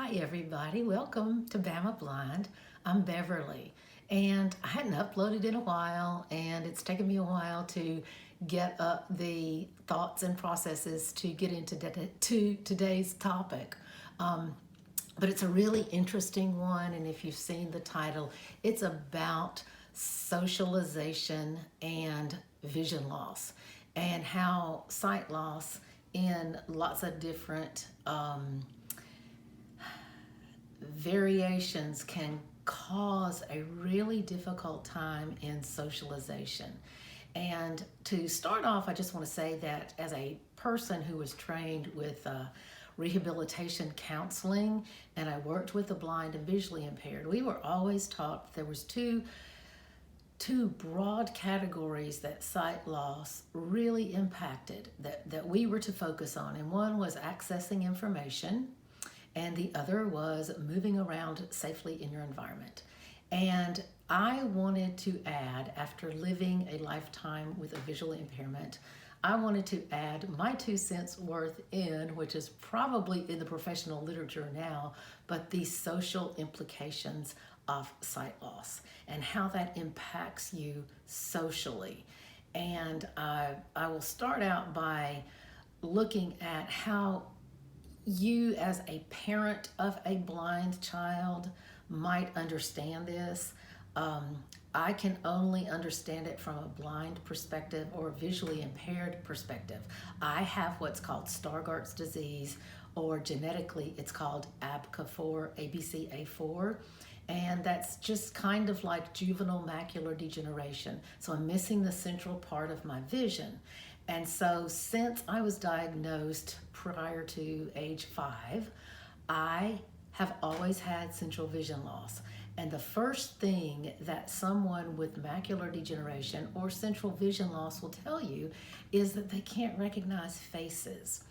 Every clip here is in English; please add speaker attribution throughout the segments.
Speaker 1: Hi everybody, welcome to Bama Blind. I'm Beverly and I hadn't uploaded in a while and it's taken me a while to get up the thoughts and processes to get into today's topic. But it's a really interesting one, and if you've seen the title, it's about socialization and vision loss and how sight loss in lots of different variations can cause a really difficult time in socialization. And to start off, I just want to say that as a person who was trained with rehabilitation counseling, and I worked with the blind and visually impaired, we were always taught there was two broad categories that sight loss really impacted that we were to focus on. And one was accessing information, and the other was moving around safely in your environment. And I wanted to add, after living a lifetime with a visual impairment, I wanted to add my 2 cents worth in, which is probably in the professional literature now, but the social implications of sight loss and how that impacts you socially. And I will start out by looking at how you as a parent of a blind child might understand this. I can only understand it from a blind perspective or a visually impaired perspective. I have what's called Stargardt's disease, or genetically it's called ABCA4, ABCA4. And that's just kind of like juvenile macular degeneration. So I'm missing the central part of my vision. And so since I was diagnosed prior to age 5, I have always had central vision loss. And the first thing that someone with macular degeneration or central vision loss will tell you is that they can't recognize faces.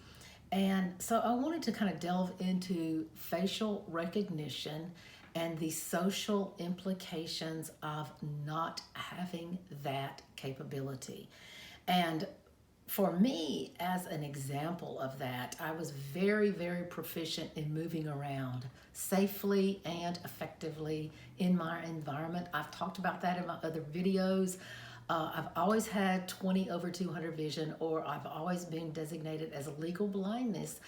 Speaker 1: And so I wanted to kind of delve into facial recognition and the social implications of not having that capability. And for me, as an example of that, I was very, very proficient in moving around safely and effectively in my environment. I've talked about that in my other videos. I've always had 20/200 vision, or I've always been designated as a legal blindness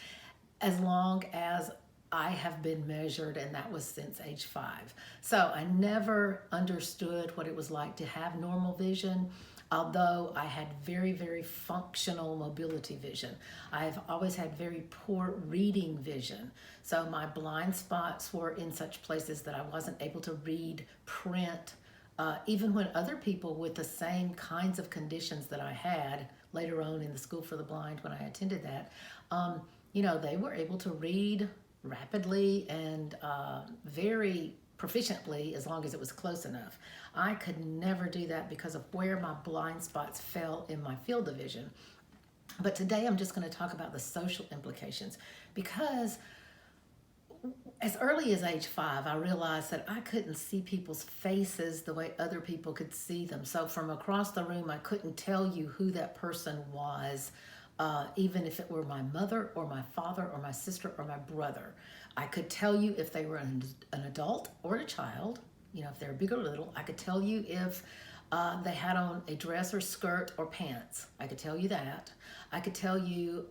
Speaker 1: as long as I have been measured, and that was since age 5. So I never understood what it was like to have normal vision, although I had very, very functional mobility vision. I've always had very poor reading vision. So my blind spots were in such places that I wasn't able to read print, even when other people with the same kinds of conditions that I had later on in the School for the Blind, when I attended that, they were able to read rapidly and very proficiently as long as it was close enough. I could never do that because of where my blind spots fell in my field of vision. But today I'm just going to talk about the social implications, because as early as age 5, I realized that I couldn't see people's faces the way other people could see them. So from across the room, I couldn't tell you who that person was, even if it were my mother or my father or my sister or my brother. I could tell you if they were an adult or a child, if they're big or little. I could tell you if they had on a dress or skirt or pants. I could tell you that. I could tell you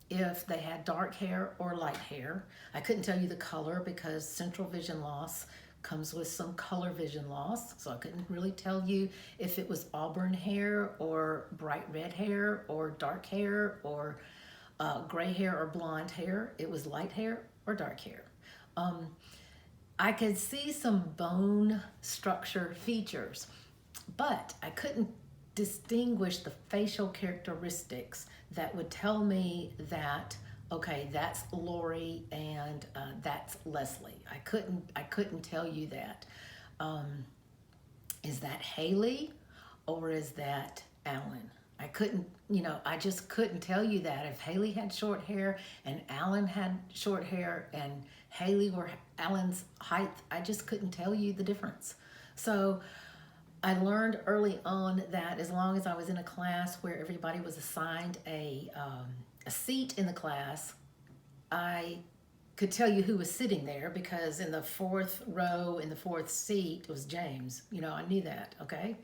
Speaker 1: if they had dark hair or light hair. I couldn't tell you the color because central vision loss comes with some color vision loss. So I couldn't really tell you if it was auburn hair or bright red hair or dark hair or gray hair or blonde hair. It was light hair or dark hair. I could see some bone structure features, but I couldn't distinguish the facial characteristics that would tell me that, okay, that's Lori and that's Leslie. I couldn't tell you that. Is that Haley or is that Alan? I just couldn't tell you that. If Haley had short hair and Alan had short hair and Haley were Alan's height, I just couldn't tell you the difference. So I learned early on that as long as I was in a class where everybody was assigned a seat in the class, I could tell you who was sitting there because in the fourth row, in the fourth seat, was James. I knew that, okay?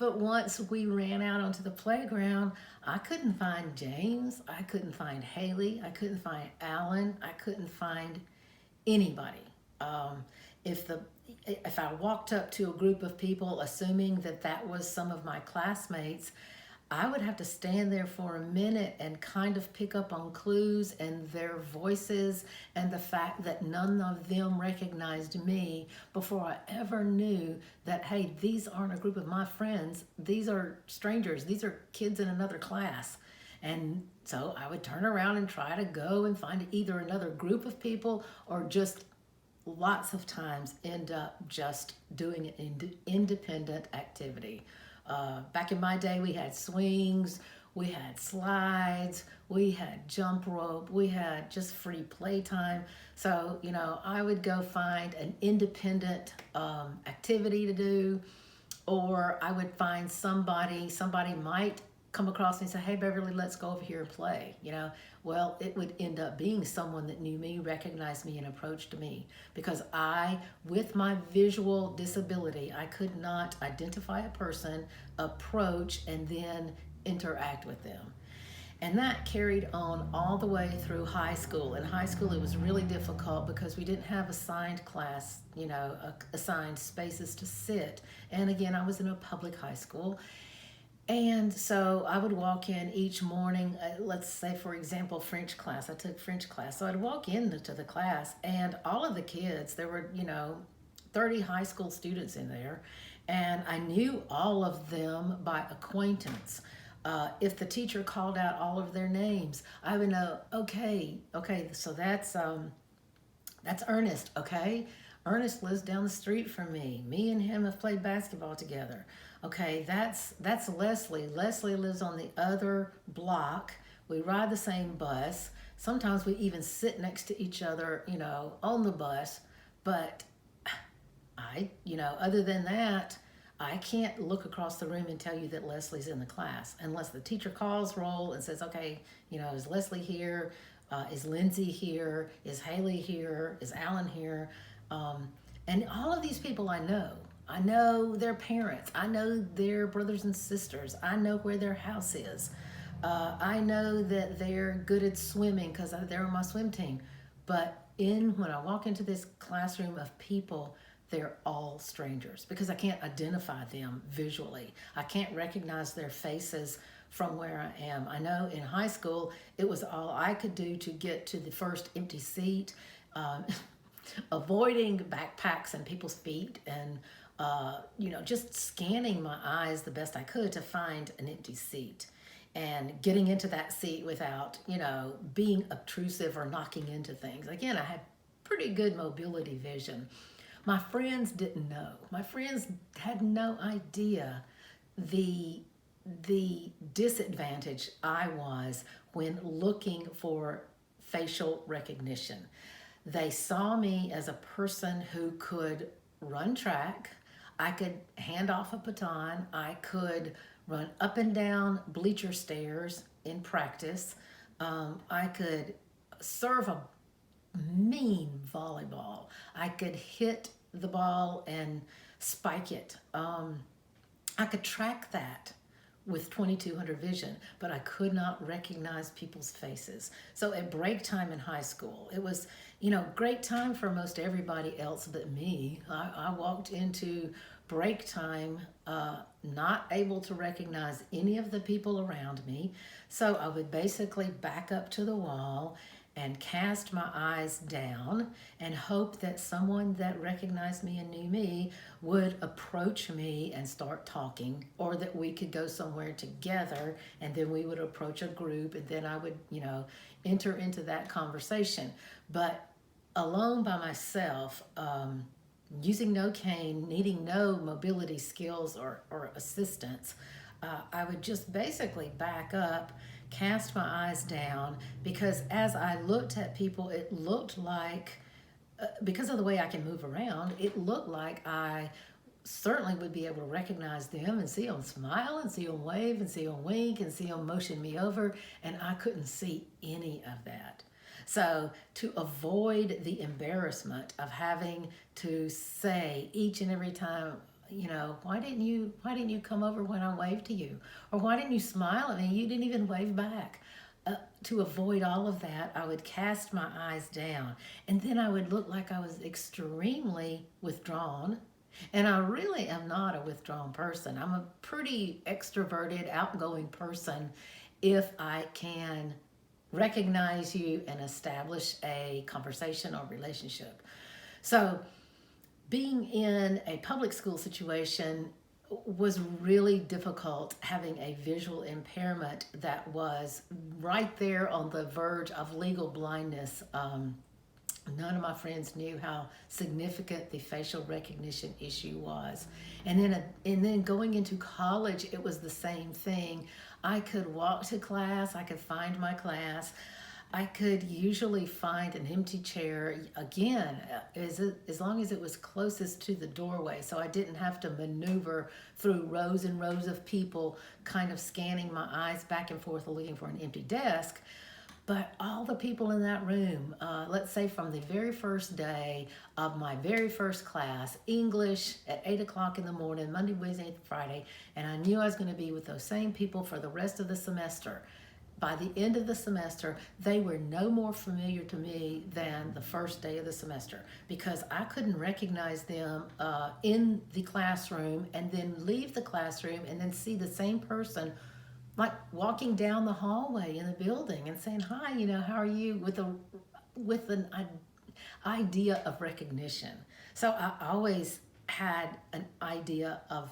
Speaker 1: But once we ran out onto the playground, I couldn't find James. I couldn't find Haley. I couldn't find Alan. I couldn't find anybody. Um, if the if I walked up to a group of people, assuming that that was some of my classmates, I would have to stand there for a minute and kind of pick up on clues and their voices and the fact that none of them recognized me before I ever knew that, hey, these aren't a group of my friends. These are strangers. These are kids in another class. And so I would turn around and try to go and find either another group of people or just lots of times end up just doing an independent activity. Back in my day, we had swings, we had slides, we had jump rope, we had just free playtime. So, I would go find an independent activity to do, or I would find somebody might come across me and say, hey, Beverly, let's go over here and play, Well, it would end up being someone that knew me, recognized me, and approached me because with my visual disability, I could not identify a person, approach, and then interact with them. And that carried on all the way through high school. In high school, it was really difficult because we didn't have assigned class, assigned spaces to sit. And again, I was in a public high school. And so I would walk in each morning, let's say, for example, French class. I took French class. So I'd walk into the class and all of the kids, there were, 30 high school students in there. And I knew all of them by acquaintance. If the teacher called out all of their names, I would know, okay, so that's Ernest, okay? Ernest lives down the street from me. Me and him have played basketball together. Okay, that's Leslie. Leslie lives on the other block. We ride the same bus. Sometimes we even sit next to each other, on the bus. But other than that, I can't look across the room and tell you that Leslie's in the class unless the teacher calls roll and says, okay, is Leslie here? Is Lindsay here? Is Haley here? Is Alan here? And all of these people I know. I know their parents. I know their brothers and sisters. I know where their house is. I know that they're good at swimming because they're on my swim team. But when I walk into this classroom of people, they're all strangers because I can't identify them visually. I can't recognize their faces from where I am. I know in high school, it was all I could do to get to the first empty seat, avoiding backpacks and people's feet and just scanning my eyes the best I could to find an empty seat and getting into that seat without, being obtrusive or knocking into things. Again, I had pretty good mobility vision. My friends didn't know. My friends had no idea the disadvantage I was when looking for facial recognition. They saw me as a person who could run track. I could hand off a baton. I could run up and down bleacher stairs in practice. I could serve a mean volleyball. I could hit the ball and spike it. I could track that with 2200 vision, but I could not recognize people's faces. So at break time in high school, it was, great time for most everybody else but me. I walked into break time not able to recognize any of the people around me. So I would basically back up to the wall and cast my eyes down and hope that someone that recognized me and knew me would approach me and start talking, or that we could go somewhere together and then we would approach a group and then I would, enter into that conversation. But alone by myself, using no cane, needing no mobility skills or assistance, I would just basically back up, cast my eyes down, because as I looked at people, it looked like, because of the way I can move around, it looked like I certainly would be able to recognize them and see them smile and see them wave and see them wink and see them motion me over, and I couldn't see any of that. So to avoid the embarrassment of having to say each and every time, why didn't you come over when I waved to you? Or why didn't you smile at me? You didn't even wave back. To avoid all of that, I would cast my eyes down, and then I would look like I was extremely withdrawn. And I really am not a withdrawn person. I'm a pretty extroverted, outgoing person if I can recognize you and establish a conversation or relationship. So, being in a public school situation was really difficult, having a visual impairment that was right there on the verge of legal blindness. None of my friends knew how significant the facial recognition issue was. And then going into college, it was the same thing. I could walk to class, I could find my class. I could usually find an empty chair, again, as long as it was closest to the doorway, so I didn't have to maneuver through rows and rows of people, kind of scanning my eyes back and forth looking for an empty desk. But all the people in that room, let's say from the very first day of my very first class, English at 8 o'clock in the morning, Monday, Wednesday, Friday, and I knew I was going to be with those same people for the rest of the semester. By the end of the semester, they were no more familiar to me than the first day of the semester, because I couldn't recognize them in the classroom and then leave the classroom and then see the same person like walking down the hallway in the building and saying, hi, how are you, with an idea of recognition. So I always had an idea of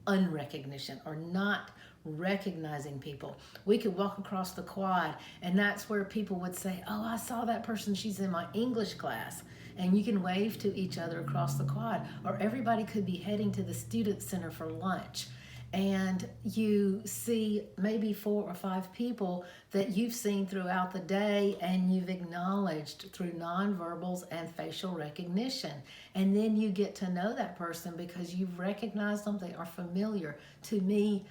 Speaker 1: unrecognition, or not recognizing people. We could walk across the quad, and that's where people would say, oh, I saw that person, she's in my English class. And you can wave to each other across the quad. Or everybody could be heading to the student center for lunch, and you see maybe 4 or 5 people that you've seen throughout the day, and you've acknowledged through nonverbals and facial recognition. And then you get to know that person because you've recognized them, they are familiar. To me,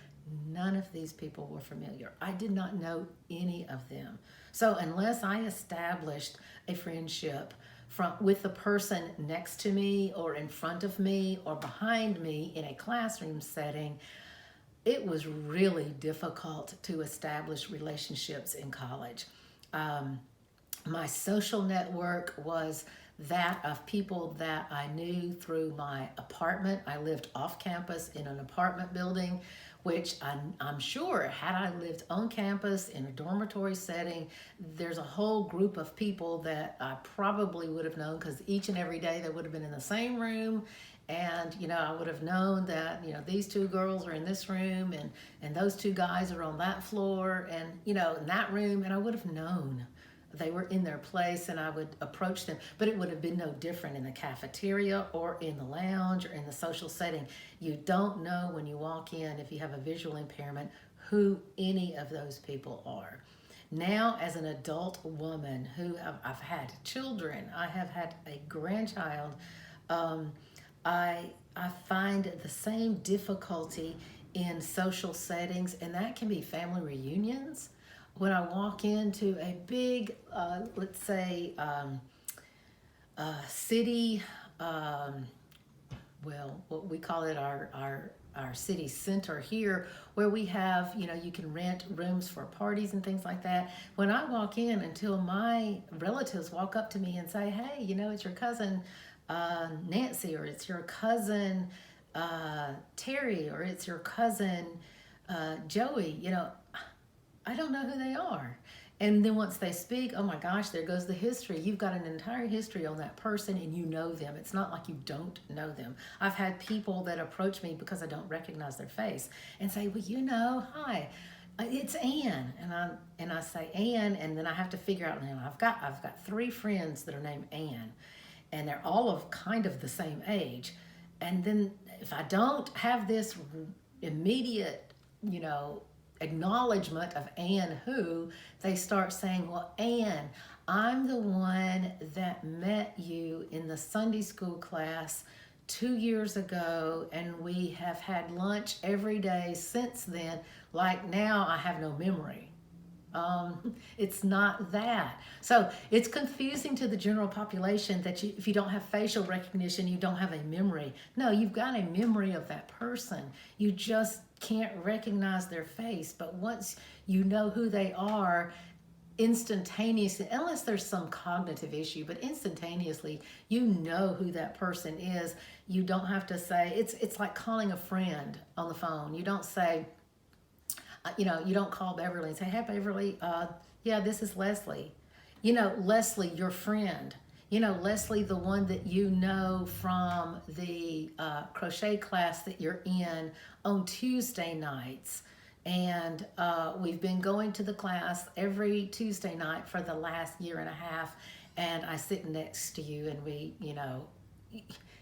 Speaker 1: none of these people were familiar. I did not know any of them. So unless I established a friendship with the person next to me, or in front of me, or behind me in a classroom setting, it was really difficult to establish relationships in college. My social network was that of people that I knew through my apartment. I lived off campus in an apartment building, which I'm sure, had I lived on campus in a dormitory setting, there's a whole group of people that I probably would have known, because each and every day they would have been in the same room. And, I would have known that, these 2 girls are in this room, and those 2 guys are on that floor, and, in that room, and I would have known they were in their place, and I would approach them. But it would have been no different in the cafeteria or in the lounge or in the social setting. You don't know when you walk in, if you have a visual impairment, who any of those people are. Now, as an adult woman who I've had children, I have had a grandchild, I find the same difficulty in social settings, and that can be family reunions. When I walk into a big, let's say, city, what we call it our city center here, where we have, you can rent rooms for parties and things like that. When I walk in, until my relatives walk up to me and say, hey, it's your cousin Nancy, or it's your cousin Terry, or it's your cousin Joey, I don't know who they are. And then once they speak, oh my gosh, there goes the history. You've got an entire history on that person, and you know them. It's not like you don't know them. I've had people that approach me because I don't recognize their face and say, well, hi, it's Ann. And I say Ann, and then I have to figure out, I've got 3 friends that are named Ann, and they're all of kind of the same age. And then if I don't have this immediate, acknowledgement of Ann who, they start saying, well, Ann, I'm the one that met you in the Sunday school class 2 years ago, and we have had lunch every day since then. Like, now I have no memory. It's not that. So it's confusing to the general population that if you don't have facial recognition, you don't have a memory. No, you've got a memory of that person. You just can't recognize their face. But once you know who they are, instantaneously, unless there's some cognitive issue, but instantaneously, you know who that person is. You don't have to say, it's like calling a friend on the phone. You don't say, you don't call Beverly and say, "Hey, Beverly, yeah, this is Leslie." Leslie, your friend. Leslie, the one that you know from the crochet class that you're in on Tuesday nights. And we've been going to the class every Tuesday night for the last year and a half. And I sit next to you, and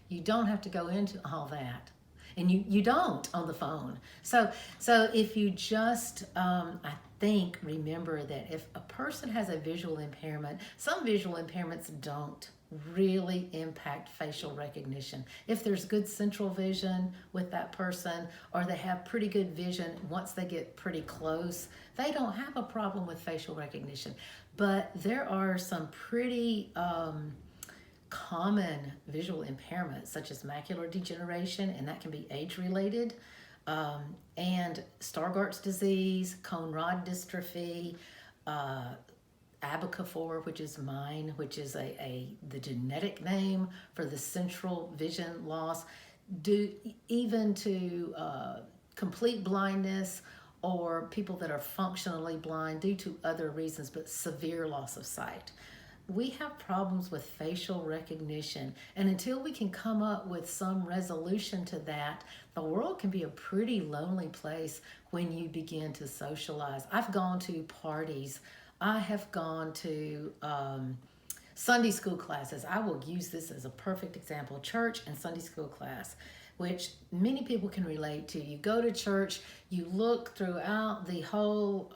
Speaker 1: you don't have to go into all that, and you don't on the phone. So if you just I think remember that if a person has a visual impairment, some visual impairments don't really impact facial recognition. If there's good central vision with that person, or they have pretty good vision once they get pretty close, they don't have a problem with facial recognition. But there are some pretty common visual impairments, such as macular degeneration, and that can be age-related, and Stargardt's disease, cone rod dystrophy, ABCA4, which is mine, which is the genetic name for the central vision loss, even to complete blindness, or people that are functionally blind due to other reasons, but severe loss of sight. We have problems with facial recognition, and until we can come up with some resolution to that, the world can be a pretty lonely place when you begin to socialize. I've gone to parties. I have gone to Sunday school classes. I will use this as a perfect example. Church and Sunday school class, which many people can relate to. You go to church, you look throughout the whole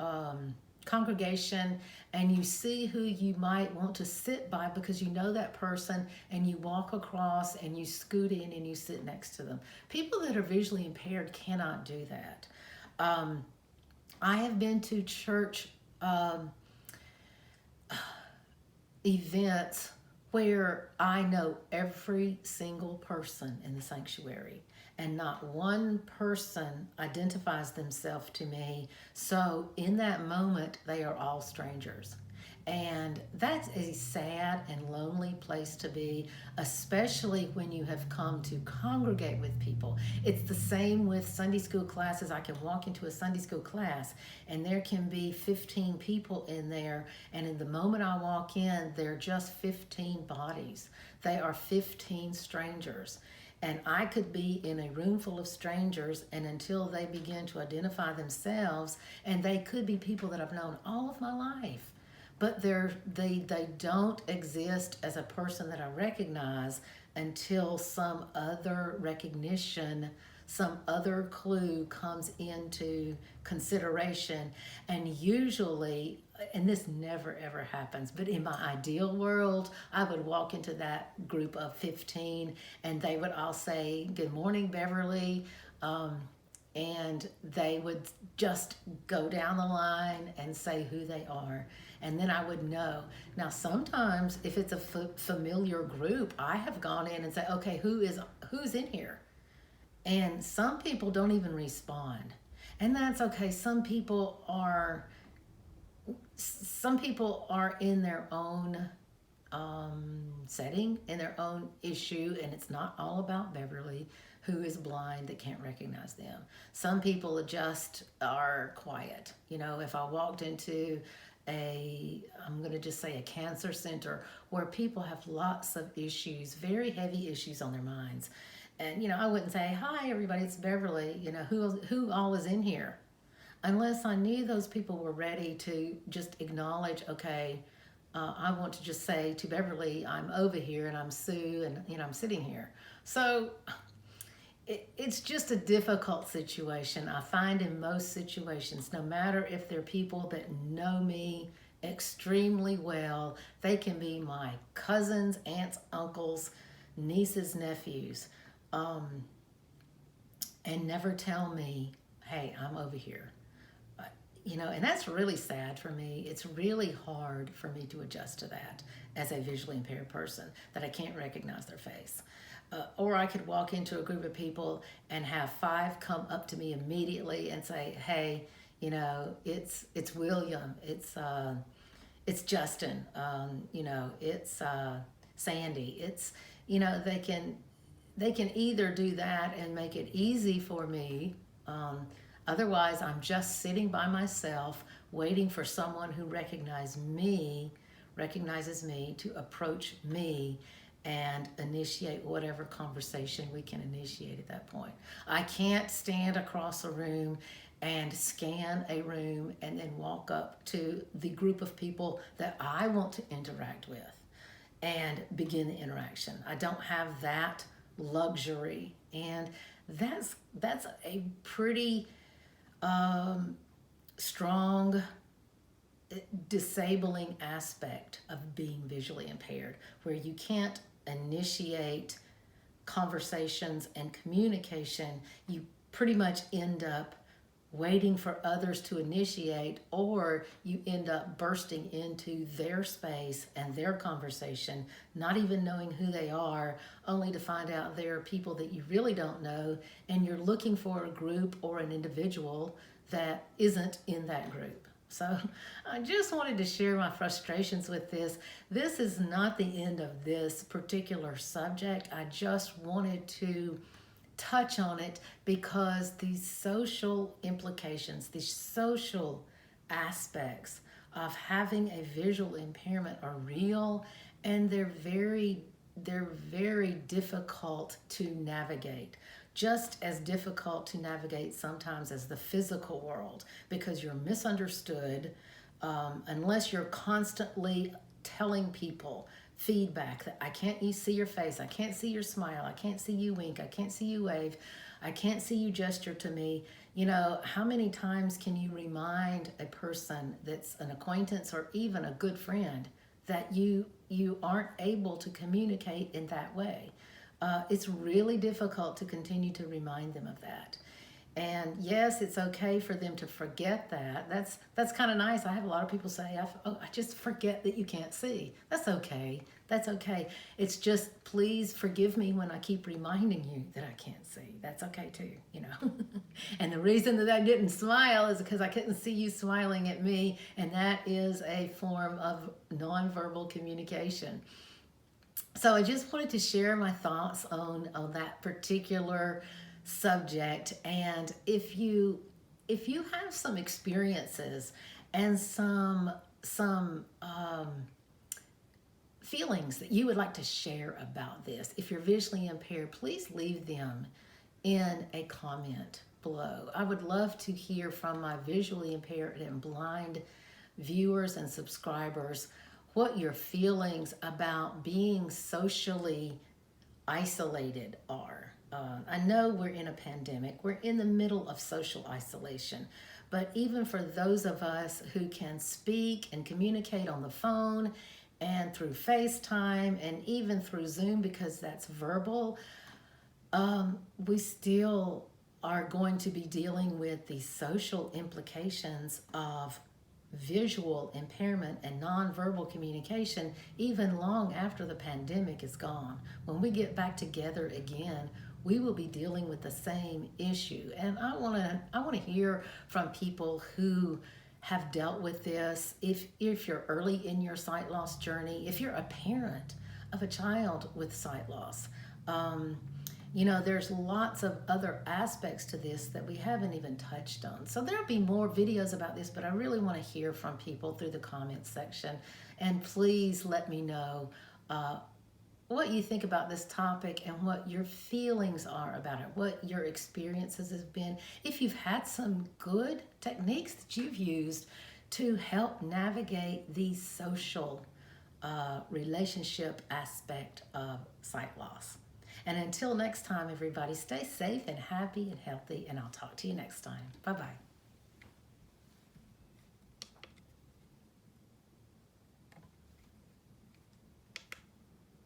Speaker 1: congregation, and you see who you might want to sit by because you know that person, and you walk across and you scoot in and you sit next to them. People that are visually impaired cannot do that. I have been to church events where I know every single person in the sanctuary, and not one person identifies themselves to me. So in that moment, they are all strangers. And that's a sad and lonely place to be, especially when you have come to congregate with people. It's the same with Sunday school classes. I can walk into a Sunday school class, and there can be 15 people in there, and in the moment I walk in, they're just 15 bodies. They are 15 strangers. And I could be in a room full of strangers, and until they begin to identify themselves, and they could be people that I've known all of my life, but they don't exist as a person that I recognize until some other recognition, some other clue comes into consideration. And usually, and this never ever happens, but in my ideal world, I would walk into that group of 15, and they would all say, "Good morning, Beverly," and they would just go down the line and say who they are, and then I would know. Now sometimes if it's a familiar group, I have gone in and say, "Okay, who's in here?" And some people don't even respond, and that's okay. Some people are in their own setting, in their own issue, and it's not all about Beverly, who is blind, that can't recognize them. Some people just are quiet. If I walked into I'm going to just say a cancer center where people have lots of issues, very heavy issues on their minds, and I wouldn't say, "Hi everybody, it's Beverly, who all is in here," unless I knew those people were ready to just acknowledge, okay, I want to just say to Beverly, "I'm over here, and I'm Sue, and I'm sitting here." So it's just a difficult situation. I find in most situations, no matter if they're people that know me extremely well, they can be my cousins, aunts, uncles, nieces, nephews, and never tell me, "Hey, I'm over here." And that's really sad for me. It's really hard for me to adjust to that as a visually impaired person, that I can't recognize their face. Or I could walk into a group of people and have five come up to me immediately and say, "Hey, it's William, it's Justin, it's Sandy." They can either do that and make it easy for me. Otherwise, I'm just sitting by myself, waiting for someone who recognizes me to approach me and initiate whatever conversation we can initiate at that point. I can't stand across a room and scan a room and then walk up to the group of people that I want to interact with and begin the interaction. I don't have that luxury, and that's a pretty strong disabling aspect of being visually impaired, where you can't initiate conversations and communication. You pretty much end up waiting for others to initiate, or you end up bursting into their space and their conversation, not even knowing who they are, only to find out they're people that you really don't know, and you're looking for a group or an individual that isn't in that group. So I just wanted to share my frustrations with this. This is not the end of this particular subject. I just wanted to touch on it because these social implications, these social aspects of having a visual impairment are real, and they're very difficult to navigate. Just as difficult to navigate sometimes as the physical world, because you're misunderstood unless you're constantly telling people feedback that I can't see your face, I can't see your smile, I can't see you wink, I can't see you wave, I can't see you gesture to me. How many times can you remind a person that's an acquaintance or even a good friend that you aren't able to communicate in that way? It's really difficult to continue to remind them of that. And yes, it's okay for them to forget that. That's kind of nice. I have a lot of people say, I just forget that you can't see. That's okay. That's okay. It's just, please forgive me when I keep reminding you that I can't see. That's okay too, And the reason that I didn't smile is because I couldn't see you smiling at me, and that is a form of nonverbal communication. So I just wanted to share my thoughts on that particular subject. And if you have some experiences and some feelings that you would like to share about this, if you're visually impaired, please leave them in a comment below. I would love to hear from my visually impaired and blind viewers and subscribers what your feelings about being socially isolated are. I know we're in a pandemic. We're in the middle of social isolation. But even for those of us who can speak and communicate on the phone and through FaceTime and even through Zoom, because that's verbal, we still are going to be dealing with the social implications of visual impairment and nonverbal communication even long after the pandemic is gone. When we get back together again, we will be dealing with the same issue. And I want to hear from people who have dealt with this. If you're early in your sight loss journey, if you're a parent of a child with sight loss, there's lots of other aspects to this that we haven't even touched on. So there'll be more videos about this, but I really want to hear from people through the comments section. And please let me know what you think about this topic and what your feelings are about it, what your experiences have been. If you've had some good techniques that you've used to help navigate the social relationship aspect of sight loss. And until next time, everybody, stay safe and happy and healthy, and I'll talk to you next time. Bye-bye.